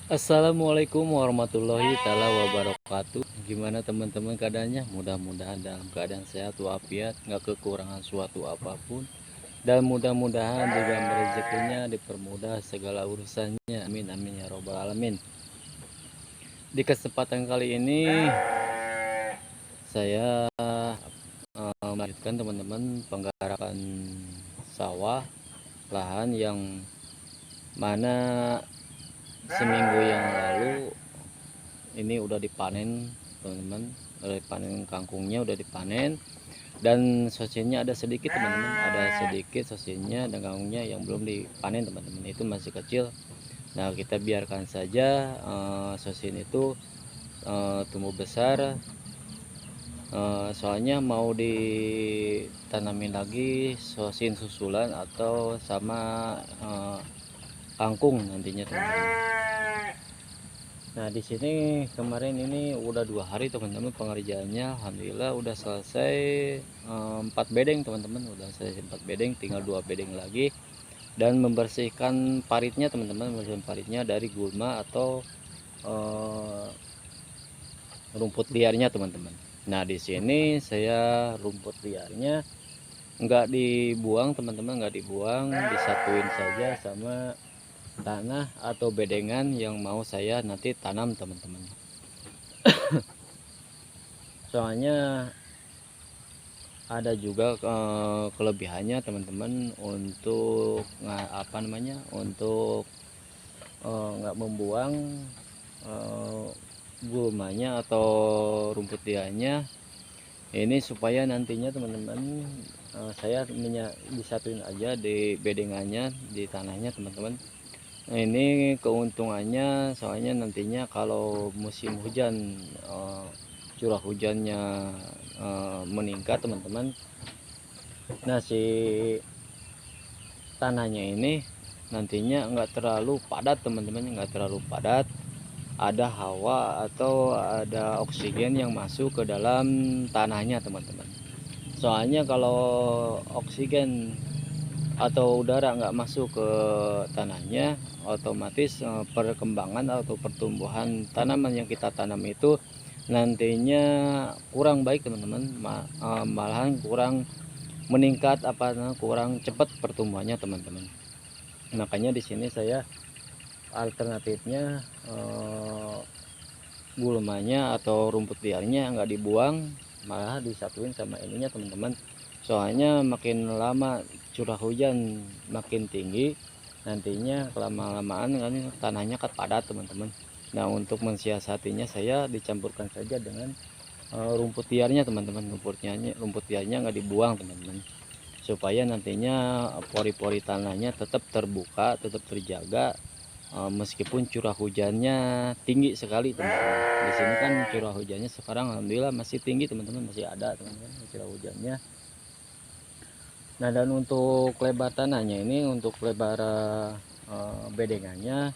Assalamualaikum warahmatullahi taala wabarakatuh. Gimana teman-teman keadaannya? Mudah-mudahan dalam keadaan sehat walafiat, nggak kekurangan suatu apapun, dan mudah-mudahan juga rezekinya dipermudah segala urusannya. Amin amin ya robbal alamin. Di kesempatan kali ini saya melanjutkan teman-teman penggarakan sawah lahan yang mana seminggu yang lalu ini udah dipanen teman-teman, udah dipanen kangkungnya, udah dipanen, dan sosinnya ada sedikit teman-teman, ada sedikit sosinnya dan kangkungnya yang belum dipanen teman-teman, itu masih kecil. Nah kita biarkan saja sosin itu tumbuh besar. Soalnya mau ditanamin lagi sosin susulan atau sama kangkung nantinya teman-teman. Nah di sini kemarin ini udah 2 hari teman-teman pengerjaannya, alhamdulillah udah selesai 4 bedeng teman-teman, udah selesai 4 bedeng, tinggal 2 bedeng lagi, dan membersihkan paritnya teman-teman, membersihkan paritnya dari gulma atau eh, rumput liarnya teman-teman. Nah di sini saya rumput liarnya nggak dibuang teman-teman, nggak dibuang, disatuin saja sama tanah atau bedengan yang mau saya nanti tanam teman-teman. Soalnya ada juga kelebihannya teman-teman untuk apa namanya, untuk nggak membuang eh, gulmanya atau rumput liarnya ini, supaya nantinya teman-teman saya disatuin aja di bedengannya, di tanahnya teman-teman. Nah, ini keuntungannya, soalnya nantinya kalau musim hujan curah hujannya meningkat teman-teman, nah si tanahnya ini nantinya nggak terlalu padat teman-teman, nggak terlalu padat, ada hawa atau ada oksigen yang masuk ke dalam tanahnya teman-teman. Soalnya kalau oksigen atau udara nggak masuk ke tanahnya, otomatis perkembangan atau pertumbuhan tanaman yang kita tanam itu nantinya kurang baik teman-teman. Malahan kurang meningkat, apa kurang cepat pertumbuhannya teman-teman. Makanya di sini saya alternatifnya gulmanya atau rumput liarnya nggak dibuang, malah disatuin sama ininya teman-teman. Soalnya makin lama curah hujan makin tinggi, nantinya kelama-lamaan kan tanahnya kan padat teman-teman. Nah untuk mensiasatinya saya dicampurkan saja dengan rumput liarnya teman-teman. Rumput liarnya nggak dibuang teman-teman, supaya nantinya pori-pori tanahnya tetap terbuka, tetap terjaga. Meskipun curah hujannya tinggi sekali teman-teman. Di sini kan curah hujannya sekarang alhamdulillah masih tinggi teman-teman, masih ada teman-teman curah hujannya. Nah dan untuk lebar tanahnya ini, untuk lebar bedengannya,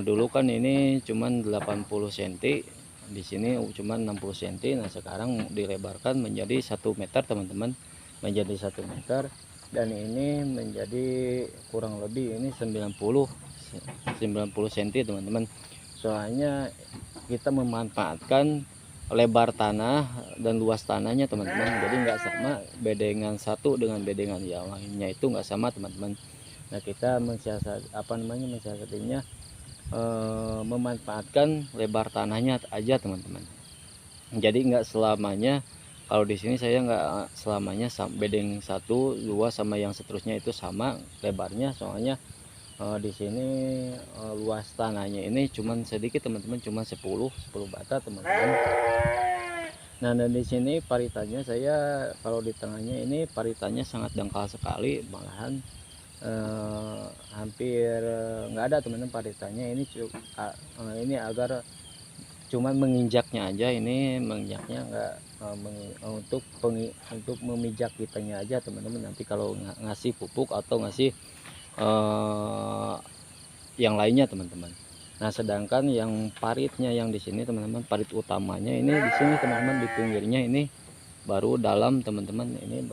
dulu kan ini cuman 80 cm, di sini cuman 60 cm. Nah sekarang dilebarkan menjadi 1 meter teman-teman, menjadi 1 meter, dan ini menjadi kurang lebih ini 90 cm teman-teman. Soalnya kita memanfaatkan lebar tanah dan luas tanahnya teman-teman, jadi nggak sama bedengan satu dengan bedengan yang lainnya, itu nggak sama teman-teman. Nah kita mensiasatinya memanfaatkan lebar tanahnya aja teman-teman. Jadi nggak selamanya, kalau di sini saya nggak selamanya bedeng satu luas sama yang seterusnya itu sama lebarnya. Soalnya di sini luas tanahnya ini cuman sedikit teman-teman, cuma 10 bata teman-teman. Nah dan di sini paritannya saya, kalau di tengahnya ini paritannya sangat dangkal sekali, malahan hampir nggak ada teman-teman paritannya ini. Ini agar cuman menginjaknya aja, ini menginjaknya nggak untuk memijak kitanya aja teman-teman. Nanti kalau ngasih pupuk atau ngasih yang lainnya teman-teman. Nah sedangkan yang paritnya yang di sini teman-teman, parit utamanya ini di sini teman-teman, di pinggirnya ini baru dalam teman-teman. Ini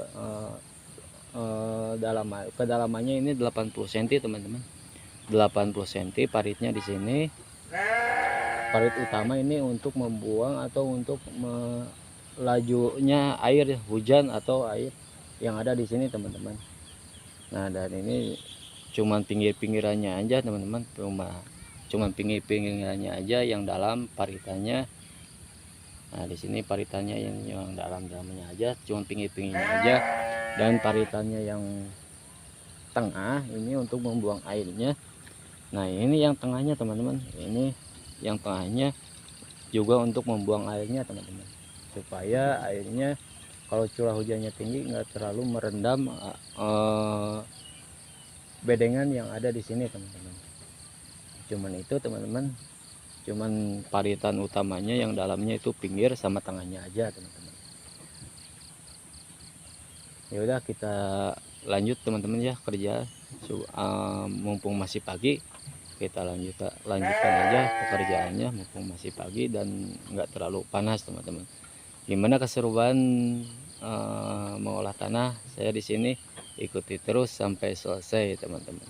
kedalamannya ini 80 cm teman-teman, 80 cm paritnya di sini. Parit utama ini untuk membuang atau untuk melajunya air hujan atau air yang ada di sini teman-teman. Nah, dan ini cuman pinggir-pinggirannya aja teman-teman, cuman pinggir-pinggirannya aja yang dalam paritannya. Nah, di sini paritannya yang dalamnya aja, cuma pinggir-pinggirnya aja, dan paritannya yang tengah ini untuk membuang airnya. Nah, ini yang tengahnya teman-teman, ini yang tengahnya juga untuk membuang airnya teman-teman, supaya airnya kalau curah hujannya tinggi nggak terlalu merendam bedengan yang ada di sini teman-teman. Cuman itu teman-teman, cuman paritan utamanya yang dalamnya itu pinggir sama tengahnya aja teman-teman. Ya udah, kita lanjut teman-teman ya kerja. Mumpung masih pagi, kita lanjutkan aja pekerjaannya mumpung masih pagi dan nggak terlalu panas teman-teman. Gimana keseruan mengolah tanah saya di sini, ikuti terus sampai selesai teman-teman.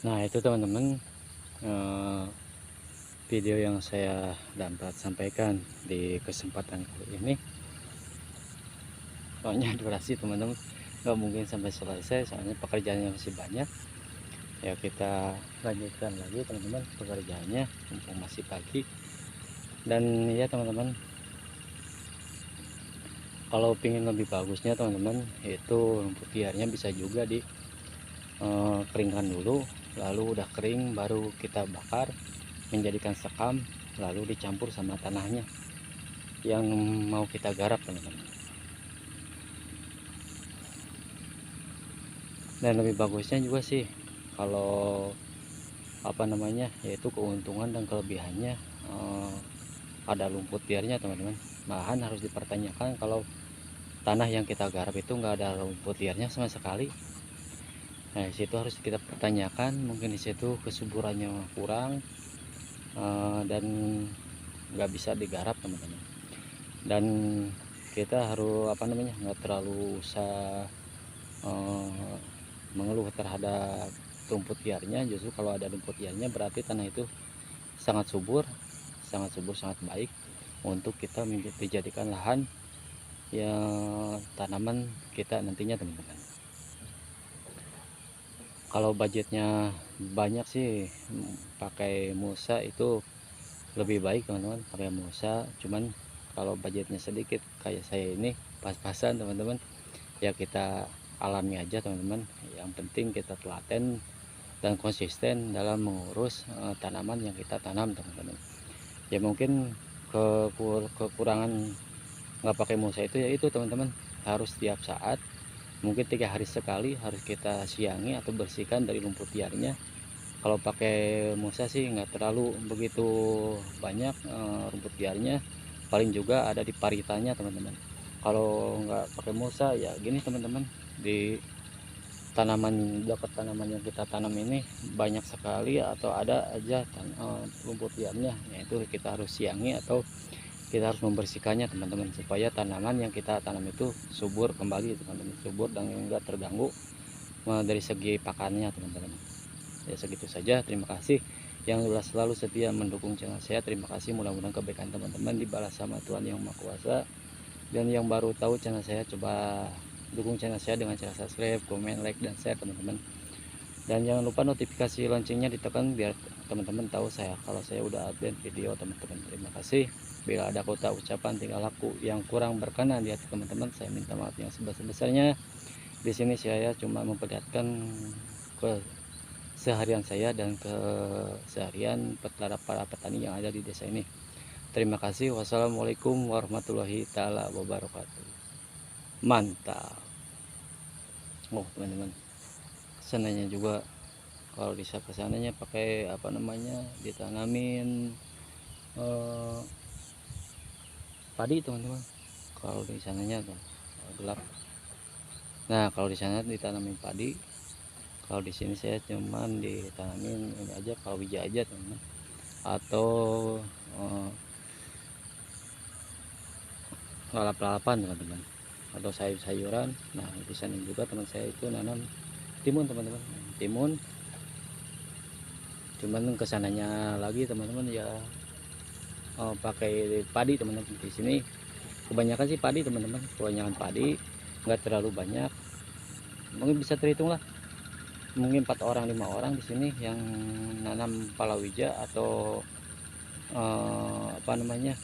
Nah itu teman-teman, eh, video yang saya dapat sampaikan di kesempatan kali ini. Soalnya durasi teman-teman nggak mungkin sampai selesai, soalnya pekerjaannya masih banyak. Ya kita lanjutkan lagi teman-teman pekerjaannya, mumpung masih pagi. Dan ya teman-teman, kalau ingin lebih bagusnya teman-teman, itu rumput liarnya bisa juga di keringkan dulu, lalu udah kering baru kita bakar menjadikan sekam, lalu dicampur sama tanahnya yang mau kita garap teman-teman. Dan lebih bagusnya juga sih kalau apa namanya, yaitu keuntungan dan kelebihannya, ada lumput liarnya teman-teman. Malahan harus dipertanyakan kalau tanah yang kita garap itu nggak ada rumput liarnya sama sekali. Nah disitu harus kita pertanyakan, mungkin disitu kesuburannya kurang, dan nggak bisa digarap teman-teman. Dan kita harus apa namanya, nggak terlalu usah mengeluh terhadap rumput liarnya. Justru kalau ada rumput liarnya berarti tanah itu sangat subur, sangat baik untuk kita dijadikan lahan ya tanaman kita nantinya teman-teman. Kalau budgetnya banyak sih pakai mulsa itu lebih baik teman-teman, pakai mulsa. Cuman kalau budgetnya sedikit kayak saya ini, pas-pasan teman-teman, ya kita alami aja teman-teman. Yang penting kita telaten dan konsisten dalam mengurus tanaman yang kita tanam teman-teman. Ya mungkin kekurangan nggak pakai mulsa itu, yaitu teman-teman harus setiap saat, mungkin 3 hari sekali harus kita siangi atau bersihkan dari lumput liarnya. Kalau pakai mulsa sih nggak terlalu begitu banyak rumput liarnya, paling juga ada di paritanya teman-teman. Kalau nggak pakai mulsa ya gini teman-teman, di tanaman, dekat tanaman yang kita tanam ini banyak sekali atau ada aja rumput liarnya, yaitu kita harus siangi atau kita harus membersihkannya teman-teman, supaya tanaman yang kita tanam itu subur kembali teman-teman, subur dan enggak terganggu dari segi pakannya teman-teman. Ya segitu saja, terima kasih yang sudah selalu setia mendukung channel saya. Terima kasih, mudah-mudahan kebaikan teman-teman dibalas sama Tuhan Yang Maha Kuasa. Dan yang baru tahu channel saya, coba dukung channel saya dengan cara subscribe, komen, like, dan share teman-teman. Dan jangan lupa notifikasi loncengnya ditekan biar teman-teman tahu kalau saya udah update video teman-teman. Terima kasih. Bila ada kata ucapan tingkah laku yang kurang berkenan di hati teman-teman, saya minta maaf yang sebesar-besarnya. Di sini saya cuma memperlihatkan keseharian saya dan keseharian para petani yang ada di desa ini. Terima kasih. Wassalamualaikum warahmatullahi taala wabarakatuh. Mantap. Oh teman-teman, kesananya juga kalau di kesananya pakai apa namanya, ditanamin padi teman-teman. Kalau di sananya tuh gelap. Nah kalau di sana ditanamin padi, kalau di sini saya cuman ditanamin ini aja, palawija aja teman-teman, atau lalap-lalapan teman-teman, atau sayur-sayuran. Nah di sana juga teman saya itu nanam timun teman-teman, timun. Cuman kesananya lagi teman-teman ya pakai padi teman-teman. Di sini kebanyakan sih padi teman-teman, kebanyakan padi, nggak terlalu banyak, mungkin bisa terhitung lah, mungkin 4 orang 5 orang di sini yang nanam palawija atau apa namanya,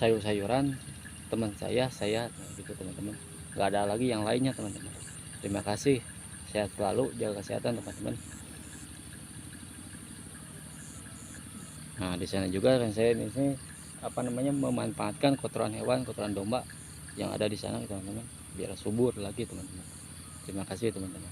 sayur-sayuran. Teman saya gitu teman-teman, nggak ada lagi yang lainnya teman-teman. Terima kasih, sehat selalu, jaga kesehatan teman-teman. Nah di sana juga kan saya di sini apa namanya, memanfaatkan kotoran hewan, kotoran domba yang ada di sana teman-teman, biar subur lagi teman-teman. Terima kasih teman-teman.